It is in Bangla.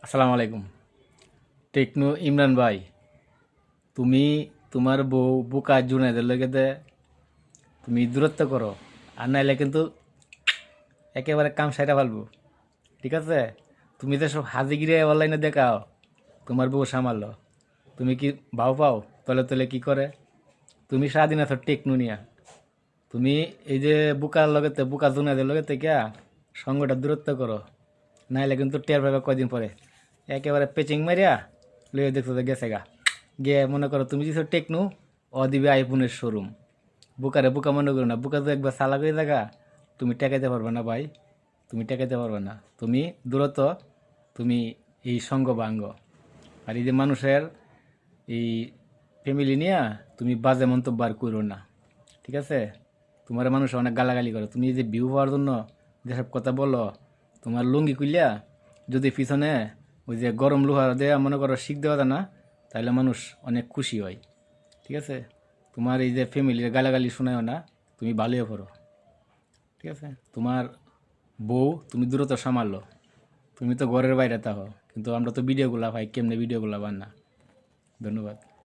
আসসালামু আলাইকুম। টেকনো ইমরান ভাই, তুমি তোমার বউ বোকা জুনাইদের লগে তুমি দূরত্ব করো, আর নাইলে কিন্তু একেবারে কাম সাইরা ফেলবো। ঠিক আছে? তুমি তো সব হাজিগিরি অনলাইনে দেখাও তোমার বউ সামালো, তুমি কি ভাও পাও তলে তলে কি করে? তুমি সারাদিন আছো টেকনো নিয়া। তুমি এই যে বোকার লগেতে বোকা জুনাইদের লগেতে গিয়া সঙ্গটা দূরত্ব করো, নাইলে কিন্তু টের পাবে কয়দিন পরে একেবারে পেচিং মারিয়া লইয়া দেখছো যে গেছে গা। গিয়ে মনে করো তুমি দিছো টেকনো, ও দিবে আইফোনের শোরুম। বুকারে বুকা মনে করো না, বুকা তো একবার সালা করে থাকা, তুমি টেকাইতে পারবে না ভাই, তুমি টেকাইতে পারবে না। তুমি দূরত, তুমি এই সঙ্গ ভাঙ্গ। আর এই যে মানুষের এই ফ্যামিলি নিয়ে তুমি বাজে মন্তব্য আর করো না। ঠিক আছে? তোমার মানুষ অনেক গালাগালি করে, তুমি এই যে ভিউ পাওয়ার জন্য যেসব কথা বলো, তোমার লুঙ্গি খুললিয়া যদি পিছনে ওই যে গরম লোহা দেয়া মনে করো শিখ দেওয়া যায় না, তাহলে মানুষ অনেক খুশি হয়। ঠিক আছে? তোমার এই যে ফ্যামিলির গালাগালি শোনায়ও না, তুমি ভালোই করো। ঠিক আছে? তোমার বউ তুমি দ্রুত সামালো, তুমি তো ঘরের বাইরে থাকো, কিন্তু আমরা তো ভিডিওগুলা পাই, কেমনে ভিডিওগুলা বান না। ধন্যবাদ।